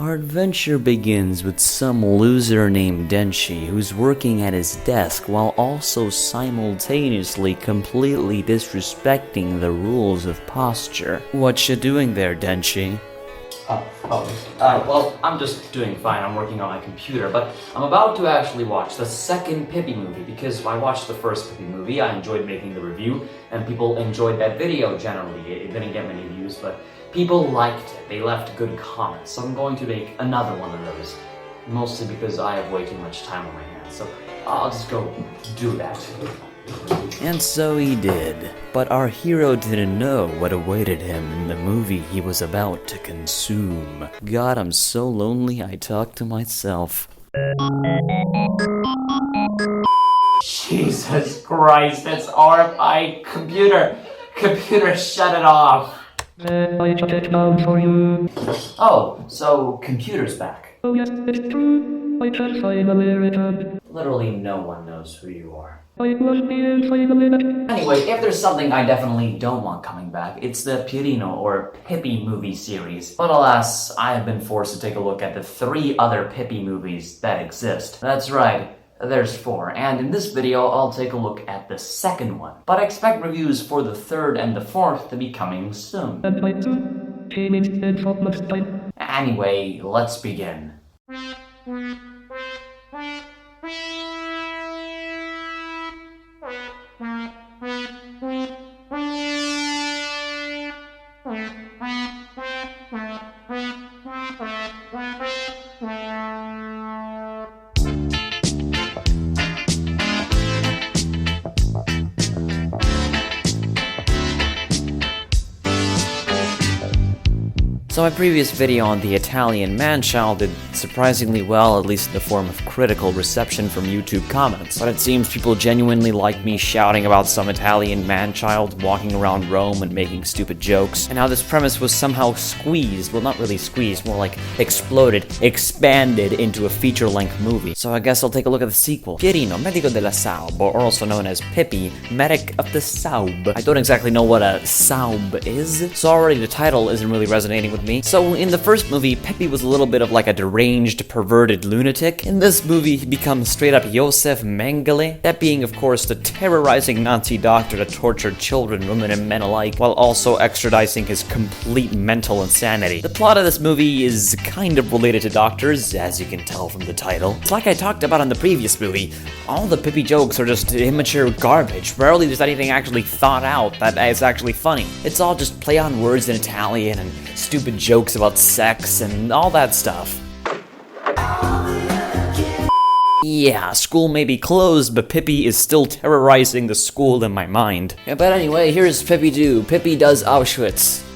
Our adventure begins with some loser named Denshi who's working at his desk while also simultaneously completely disrespecting the rules of posture. What you doing there, Denshi? Well, I'm just doing fine. I'm working on my computer, but I'm about to actually watch the second Pippi movie because I watched the first Pippi movie. I enjoyed making the review, and people enjoyed that video generally. It didn't get many views, but people liked it. They left good comments, so I'm going to make another one of those, mostly because I have way too much time on my hands, so I'll just go do that. And so he did, but our hero didn't know what awaited him in the movie he was about to consume. God, I'm so lonely I talk to myself. Jesus Christ, that's RFI computer, shut it off. I shut it down for you. Oh, so computer's back. Oh yes, it's true. I just finally returned. Literally no one knows who you are. I was being finally. Anyway, if there's something I definitely don't want coming back, it's the Pirino or Pippi movie series. But alas, I have been forced to take a look at the 3 other Pippi movies that exist. That's right, there's 4, and in this video I'll take a look at the second one. But I expect reviews for the 3rd and the 4th to be coming soon. And I too. She means it's not much time. Anyway, let's begin. So my previous video on the Italian Manchild did surprisingly well, at least in the form of critical reception from YouTube comments. But it seems people genuinely like me shouting about some Italian Manchild walking around Rome and making stupid jokes, and how this premise was somehow squeezed, well not really squeezed, more like exploded, expanded into a feature-length movie. So I guess I'll take a look at the sequel. Pirino, medico della Saub, or also known as Pippi, medic of the Saub. I don't exactly know what a Saub is, so already the title isn't really resonating with me. So in the first movie, Pippi was a little bit of like a deranged, perverted lunatic. In this movie, he becomes straight up Josef Mengele, that being of course the terrorizing Nazi doctor that tortured children, women, and men alike, while also extraditing his complete mental insanity. The plot of this movie is kind of related to doctors, as you can tell from the title. It's like I talked about in the previous movie, all the Pippi jokes are just immature garbage. Rarely there's anything actually thought out that is actually funny. It's all just play on words in Italian and stupid jokes about sex and all that stuff. Yeah, school may be closed, but Pippi is still terrorizing the school in my mind. Yeah, but anyway, here's Pippi Do. Pippi does Auschwitz.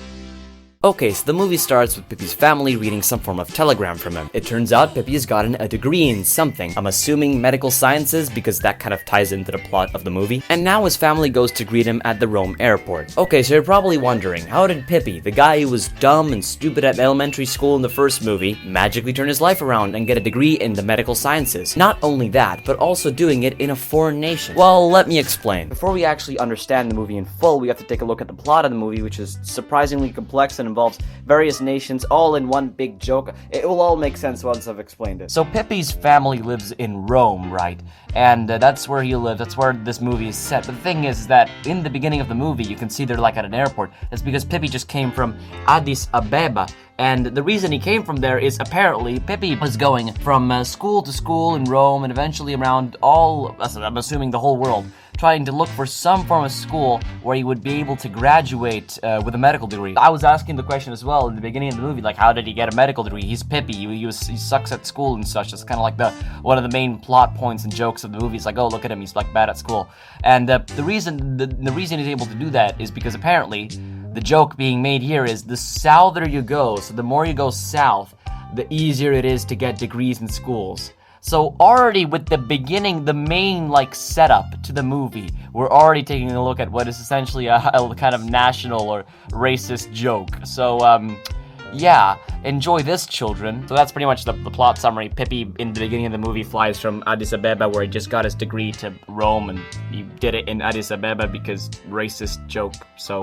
Okay, so the movie starts with Pippi's family reading some form of telegram from him. It turns out Pippi has gotten a degree in something. I'm assuming medical sciences because that kind of ties into the plot of the movie. And now his family goes to greet him at the Rome airport. Okay, so you're probably wondering, how did Pippi, the guy who was dumb and stupid at elementary school in the first movie, magically turn his life around and get a degree in the medical sciences? Not only that, but also doing it in a foreign nation. Well, let me explain. Before we actually understand the movie in full, we have to take a look at the plot of the movie, which is surprisingly complex and involves various nations all in one big joke. It will all make sense once I've explained it. So Pippi's family lives in Rome, right? And that's where he lives, that's where this movie is set. But the thing is that in the beginning of the movie, you can see they're like at an airport. That's because Pippi just came from Addis Ababa. And the reason he came from there is apparently Pippi was going from school to school in Rome and eventually around all, I'm assuming the whole world, trying to look for some form of school where he would be able to graduate with a medical degree. I was asking the question as well in the beginning of the movie, like how did he get a medical degree? He's Pippi, he sucks at school and such. That's kind of like one of the main plot points and jokes of the movie. It's like, oh, look at him, he's like bad at school. And the reason he's able to do that is because apparently the joke being made here is the souther you go, so the more you go south, the easier it is to get degrees in schools. So already with the beginning, the main like setup to the movie, we're already taking a look at what is essentially a kind of national or racist joke. So yeah, enjoy this, children. So that's pretty much the plot summary. Pippi, in the beginning of the movie, flies from Addis Ababa, where he just got his degree, to Rome, and he did it in Addis Ababa because racist joke. So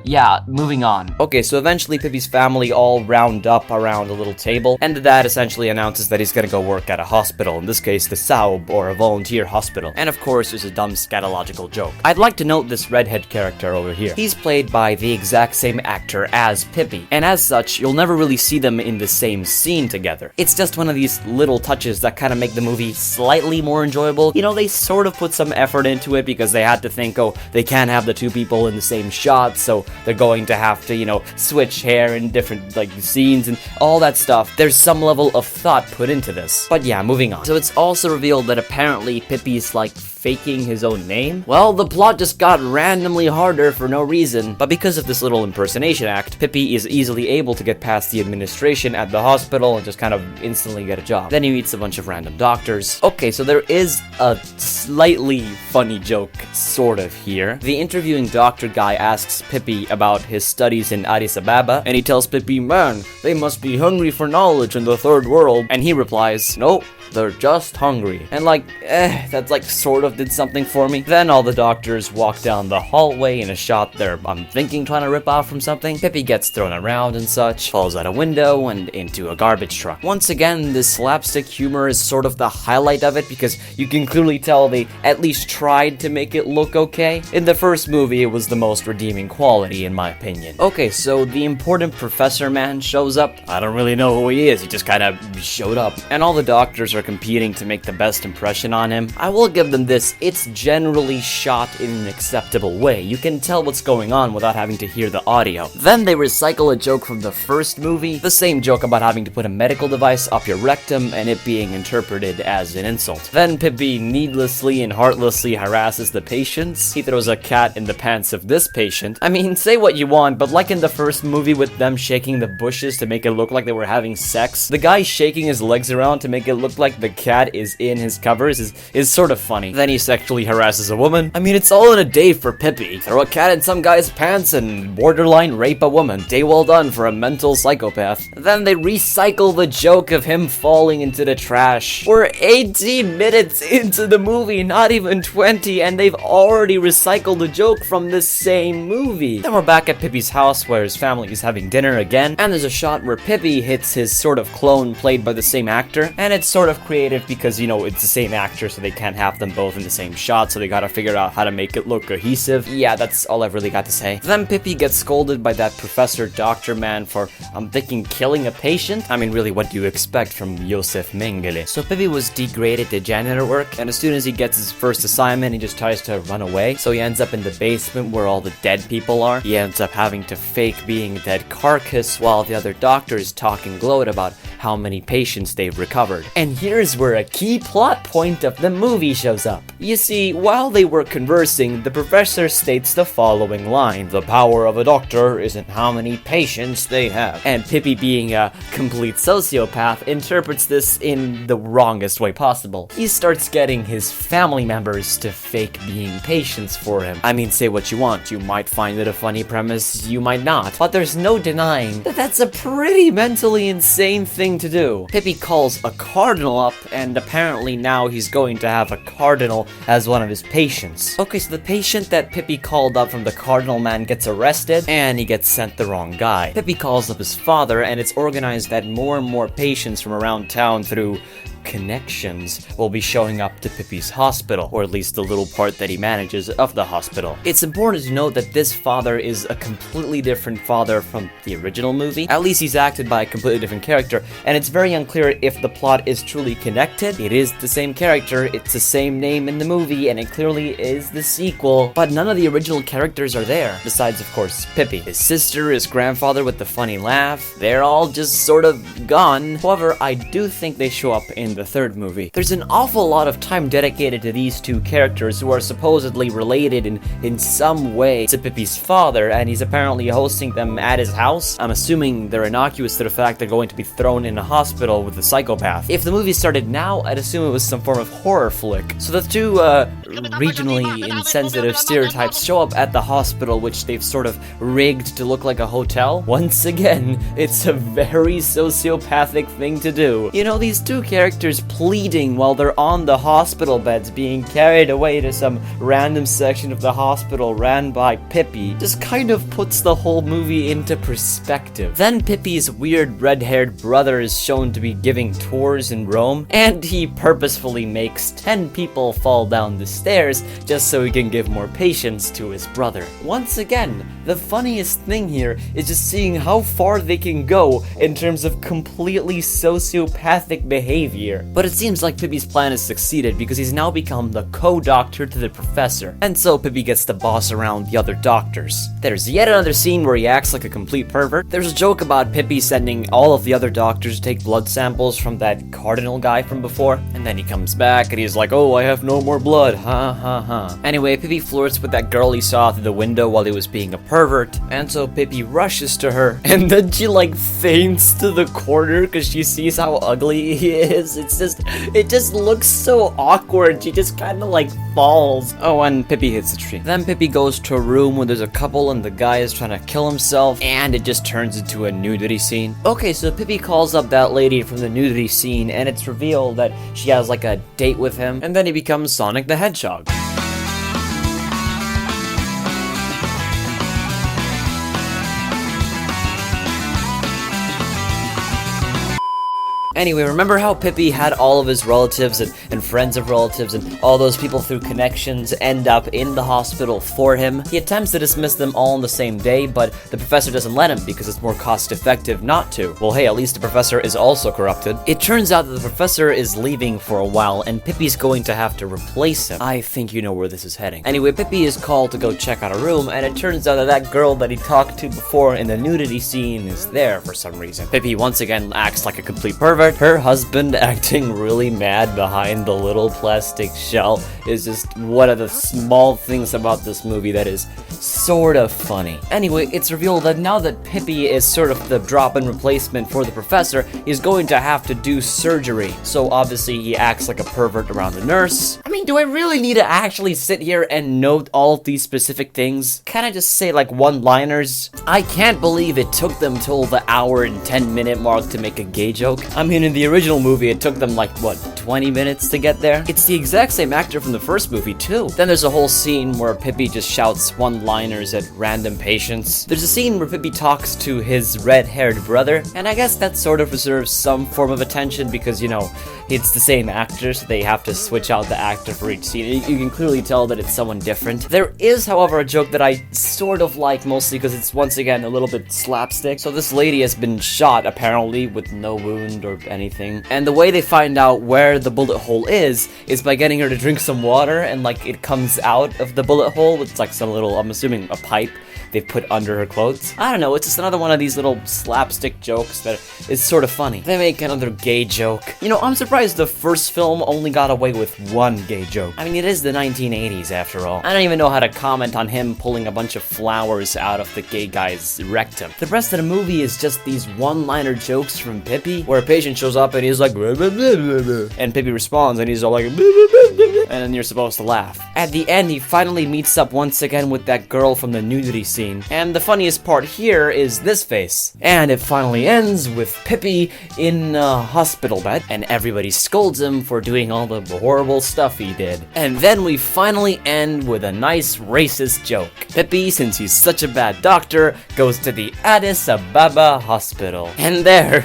Yeah, moving on. Okay, so eventually Pippi's family all round up around a little table, and the dad essentially announces that he's gonna go work at a hospital, in this case the Saub, or a volunteer hospital. And of course there's a dumb scatological joke. I'd like to note this redhead character over here. He's played by the exact same actor as Pippi, and as such, you'll never really see them in the same scene together. It's just one of these little touches that kind of make the movie slightly more enjoyable. You know, they sort of put some effort into it because they had to think, oh, they can't have the two people in the same shot, so they're going to have to, you know, switch hair in different, like, scenes and all that stuff. There's some level of thought put into this. But yeah, moving on. So it's also revealed that apparently Pippi's, like, faking his own name? Well, the plot just got randomly harder for no reason, but because of this little impersonation act, Pippi is easily able to get past the administration at the hospital and just kind of instantly get a job. Then he meets a bunch of random doctors. Okay, so there is a slightly funny joke, sort of, here. The interviewing doctor guy asks Pippi about his studies in Addis Ababa, and he tells Pippi, "Man, they must be hungry for knowledge in the third world." And he replies, "Nope, they're just hungry." And like, that's like sort of did something for me. Then all the doctors walk down the hallway in a shot they're, I'm thinking, trying to rip off from something. Pippi gets thrown around and such, falls out a window and into a garbage truck. Once again, this slapstick humor is sort of the highlight of it because you can clearly tell they at least tried to make it look okay. In the first movie, it was the most redeeming quality in my opinion. Okay, so the important Professor Man shows up. I don't really know who he is, he just kind of showed up. And all the doctors are competing to make the best impression on him. I will give them this, it's generally shot in an acceptable way. You can tell what's going on without having to hear the audio. Then they recycle a joke from the first movie, the same joke about having to put a medical device up your rectum and it being interpreted as an insult. Then Pippi needlessly and heartlessly harasses the patients. He throws a cat in the pants of this patient. I mean, say what you want, but like in the first movie with them shaking the bushes to make it look like they were having sex, the guy shaking his legs around to make it look like the cat is in his covers is sort of funny. Then he sexually harasses a woman. I mean, it's all in a day for Pippi. Throw a cat in some guy's pants and borderline rape a woman. Day well done for a mental psychopath. Then they recycle the joke of him falling into the trash. We're 18 minutes into the movie, not even 20, and they've already recycled the joke from the same movie. Then we're back at Pippi's house where his family is having dinner again, and there's a shot where Pippi hits his sort of clone played by the same actor, and it's sort of creative because, you know, it's the same actor, so they can't have them both in the same shot, so they gotta figure out how to make it look cohesive. Yeah, that's all I've really got to say. Then Pippi gets scolded by that Professor Dr. Man for, I'm thinking, killing a patient? I mean, really, what do you expect from Josef Mengele? So Pippi was degraded to janitor work, and as soon as he gets his first assignment, he just tries to run away. So he ends up in the basement where all the dead people are. He ends up having to fake being a dead carcass while the other doctors talk and gloat about how many patients they've recovered. And here's where a key plot point of the movie shows up. You see, while they were conversing, the professor states the following line: "The power of a doctor isn't how many patients they have." And Pippi, being a complete sociopath, interprets this in the wrongest way possible. He starts getting his family members to fake being patients for him. I mean, say what you want, you might find it a funny premise, you might not, but there's no denying that that's a pretty mentally insane thing to do. Pippi calls a cardinal up, and apparently now he's going to have a cardinal as one of his patients. Okay, so the patient that Pippi called up from the cardinal man gets arrested, and he gets sent the wrong guy. Pippi calls up his father, and it's organized that more and more patients from around town through connections will be showing up to Pippi's hospital, or at least the little part that he manages of the hospital. It's important to note that this father is a completely different father from the original movie. At least he's acted by a completely different character, and it's very unclear if the plot is truly connected. It is the same character, it's the same name in the movie, and it clearly is the sequel, but none of the original characters are there, besides, of course, Pippi. His sister, his grandfather with the funny laugh, they're all just sort of gone. However, I do think they show up in the third movie. There's an awful lot of time dedicated to these two characters who are supposedly related in some way to Pippi's father, and he's apparently hosting them at his house. I'm assuming they're innocuous to the fact they're going to be thrown in a hospital with a psychopath. If the movie started now, I'd assume it was some form of horror flick. So the two regionally insensitive stereotypes show up at the hospital, which they've sort of rigged to look like a hotel. Once again, it's a very sociopathic thing to do. You know, these two characters doctors pleading while they're on the hospital beds being carried away to some random section of the hospital ran by Pippi just kind of puts the whole movie into perspective. Then Pippi's weird red-haired brother is shown to be giving tours in Rome, and he purposefully makes 10 people fall down the stairs just so he can give more patience to his brother. Once again, the funniest thing here is just seeing how far they can go in terms of completely sociopathic behavior. But it seems like Pippi's plan has succeeded because he's now become the co-doctor to the professor, and so Pippi gets to boss around the other doctors. There's yet another scene where he acts like a complete pervert. There's a joke about Pippi sending all of the other doctors to take blood samples from that cardinal guy from before, and then he comes back and he's like, oh, I have no more blood, ha ha ha. Anyway, Pippi flirts with that girl he saw through the window while he was being a pervert, and so Pippi rushes to her, and then she like faints to the corner because she sees how ugly he is. It just looks so awkward. She just kind of like falls. Oh, and Pippi hits a tree. Then Pippi goes to a room where there's a couple and the guy is trying to kill himself, and it just turns into a nudity scene. Okay, so Pippi calls up that lady from the nudity scene, and it's revealed that she has like a date with him, and then he becomes Sonic the Hedgehog. Anyway, remember how Pippi had all of his relatives and friends of relatives and all those people through connections end up in the hospital for him? He attempts to dismiss them all on the same day, but the professor doesn't let him because it's more cost effective not to. Well, hey, at least the professor is also corrupted. It turns out that the professor is leaving for a while and Pippi's going to have to replace him. I think you know where this is heading. Anyway, Pippi is called to go check out a room, and it turns out that that girl that he talked to before in the nudity scene is there for some reason. Pippi once again acts like a complete pervert. Her husband acting really mad behind the little plastic shell is just one of the small things about this movie that is sort of funny. Anyway, it's revealed that now that Pippi is sort of the drop-in replacement for the professor, he's going to have to do surgery. So obviously he acts like a pervert around the nurse. I mean, do I really need to actually sit here and note all of these specific things? Can I just say like one-liners? I can't believe it took them till the hour and 10-minute mark to make a gay joke. I mean, in the original movie, it took them like, what, 20 minutes to get there? It's the exact same actor from the first movie, too. Then there's a whole scene where Pippi just shouts one-liners at random patients. There's a scene where Pippi talks to his red-haired brother, and I guess that sort of reserves some form of attention because, you know, it's the same actor, so they have to switch out the actor for each scene. You can clearly tell that it's someone different. There is, however, a joke that I sort of like, mostly because it's, once again, a little bit slapstick. So this lady has been shot, apparently, with no wound or anything. And the way they find out where the bullet hole is by getting her to drink some water, and, like, it comes out of the bullet hole with, like, some little, I'm assuming, a pipe they put under her clothes. I don't know, it's just another one of these little slapstick jokes that is sort of funny. They make another gay joke. You know, I'm surprised the first film only got away with one gay joke. I mean, it is the 1980s after all. I don't even know how to comment on him pulling a bunch of flowers out of the gay guy's rectum. The rest of the movie is just these one-liner jokes from Pippi, where a patient shows up and he's like, blah, blah, blah, blah, blah. And Pippi responds and he's all like, blah, blah, blah, blah, and then you're supposed to laugh. At the end, he finally meets up once again with that girl from the nudity scene. And the funniest part here is this face. And it finally ends with Pippi in a hospital bed, and everybody scolds him for doing all the horrible stuff he did. And then we finally end with a nice racist joke. Pippi, since he's such a bad doctor, goes to the Addis Ababa hospital. And there,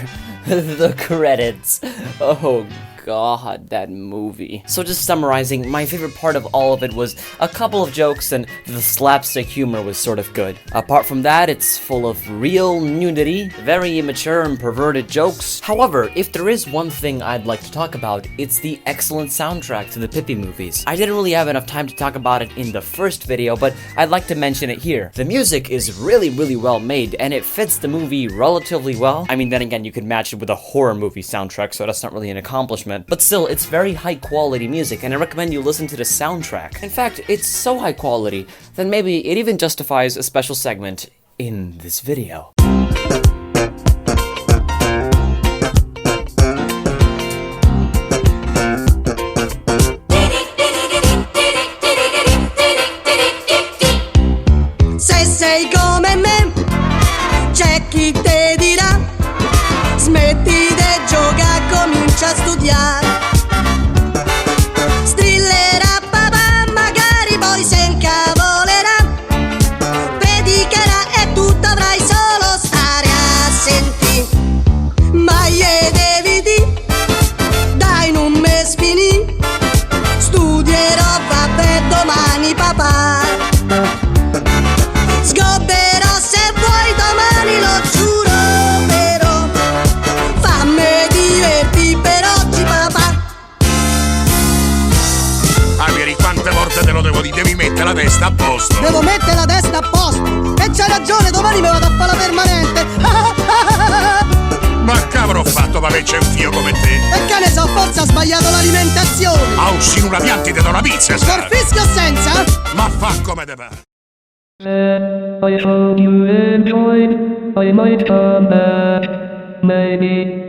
the credits. Oh God, that movie. So just summarizing, my favorite part of all of it was a couple of jokes, and the slapstick humor was sort of good. Apart from that, it's full of real nudity, very immature and perverted jokes. However, if there is one thing I'd like to talk about, it's the excellent soundtrack to the Pippi movies. I didn't really have enough time to talk about it in the first video, but I'd like to mention it here. The music is really, really well made, and it fits the movie relatively well. I mean, then again, you could match it with a horror movie soundtrack, so that's not really an accomplishment. But still, it's very high quality music, and I recommend you listen to the soundtrack. In fact, it's so high quality that maybe it even justifies a special segment in this video. Se sei come me, c'è chi te dirà, smetti di giocare, comincia a studiare. la testa a posto. Devo mettere la testa a posto. E c'hai ragione, domani mi vado a fare la permanente. Ma che avrò fatto per averci un fio come te? E che ne so, forse ha sbagliato l'alimentazione. A uscire una pianta ti do una pizza, sa? Col fischio o senza? Ma fa come te pare. I hope you enjoyed. I might come back. Maybe.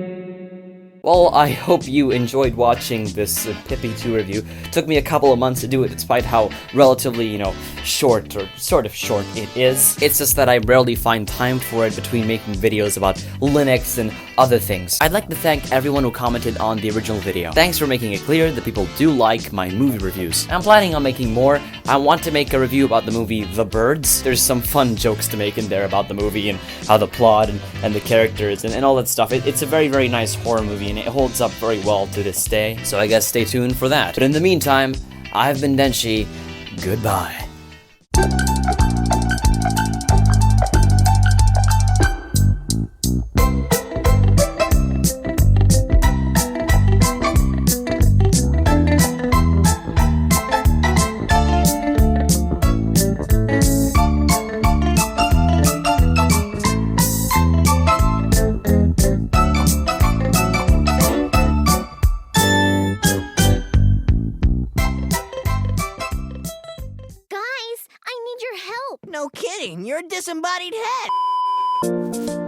Well, I hope you enjoyed watching this Pippi 2 review. Took me a couple of months to do it, despite how relatively, short, or sort of short it is. It's just that I rarely find time for it between making videos about Linux and other things. I'd like to thank everyone who commented on the original video. Thanks for making it clear that people do like my movie reviews. I'm planning on making more. I want to make a review about the movie The Birds. There's some fun jokes to make in there about the movie and how the plot and the characters and all that stuff. It's a very, very nice horror movie, and it holds up very well to this day, so I guess stay tuned for that. But in the meantime, I've been Denshi. Goodbye. No kidding, you're a disembodied head.